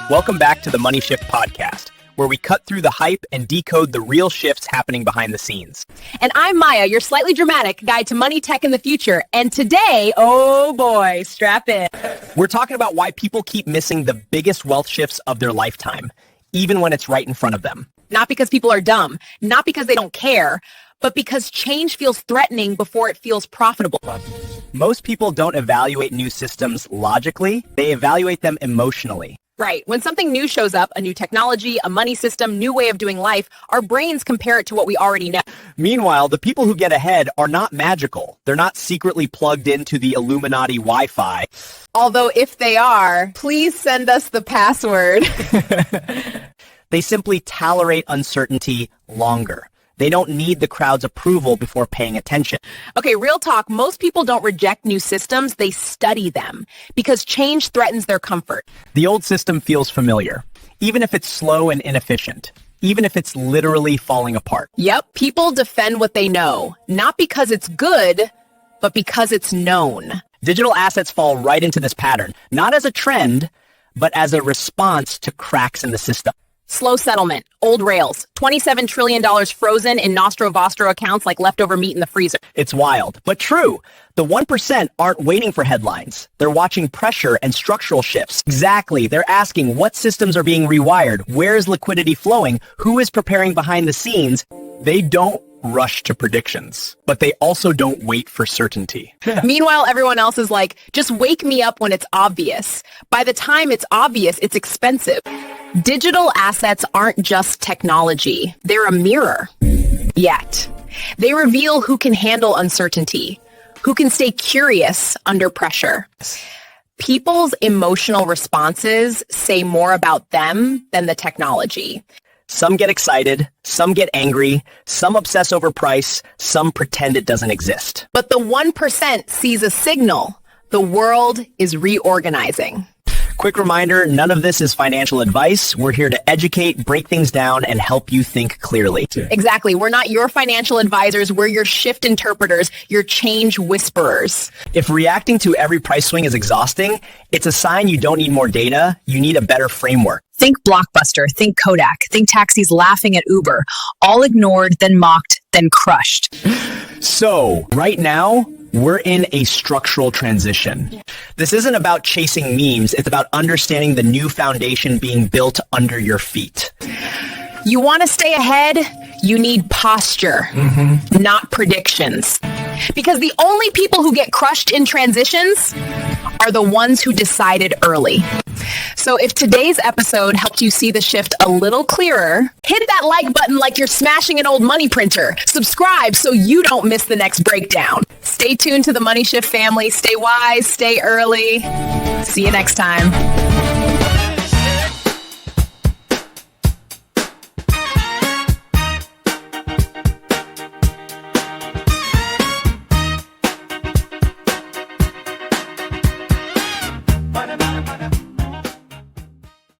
Welcome back to the MoneyShift Podcast, where we cut through the hype and decode the real shifts happening behind the scenes. And I'm Maia, your slightly dramatic guide to money, tech, in the future. And today, oh boy, strap in. We're talking about why people keep missing the biggest wealth shifts of their lifetime, even when it's right in front of them. Not because people are dumb, not because they don't care, but because change feels threatening before it feels profitable. Most people don't evaluate new systems logically, they evaluate them emotionally. Right. When something new shows up, a new technology, a money system, new way of doing life, our brains compare it to what we already know. Meanwhile, the people who get ahead are not magical. They're not secretly plugged into the Illuminati Wi-Fi. Although if they are, please send us the password. They simply tolerate uncertainty longer. They don't need the crowd's approval before paying attention. Okay, real talk. Most people don't reject new systems. They study them because change threatens their comfort. The old system feels familiar, even if it's slow and inefficient, even if it's literally falling apart. Yep, people defend what they know, not because it's good, but because it's known. Digital assets fall right into this pattern, not as a trend, but as a response to cracks in the system. Slow settlement, old rails, $27 trillion frozen in Nostro-Vostro accounts like leftover meat in the freezer. It's wild, but true. The 1% aren't waiting for headlines. They're watching pressure and structural shifts. Exactly. They're asking what systems are being rewired, where is liquidity flowing, who is preparing behind the scenes. They don't rush to predictions, but they also don't wait for certainty. Meanwhile, everyone else is like, just wake me up when it's obvious. By the time it's obvious, it's expensive. Digital assets aren't just technology. They're a mirror. Yet, they reveal who can handle uncertainty, who can stay curious under pressure. People's emotional responses say more about them than the technology. Some get excited, some get angry, some obsess over price, some pretend it doesn't exist. But the 1% sees a signal. The world is reorganizing. Quick reminder, none of this is financial advice. We're here to educate, break things down, and help you think clearly. Exactly. We're not your financial advisors. We're your shift interpreters, your change whisperers. If reacting to every price swing is exhausting, it's a sign you don't need more data. You need a better framework. Think Blockbuster, think Kodak, think taxis laughing at Uber, all ignored, then mocked, then crushed. So, right now, we're in a structural transition. This isn't about chasing memes. It's about understanding the new foundation being built under your feet. You want to stay ahead? You need posture, not predictions. Because the only people who get crushed in transitions are the ones who decided early. So if today's episode helped you see the shift a little clearer, hit that like button like you're smashing an old money printer. Subscribe so you don't miss the next breakdown. Stay tuned to the MoneyShift family. Stay wise, stay early. See you next time.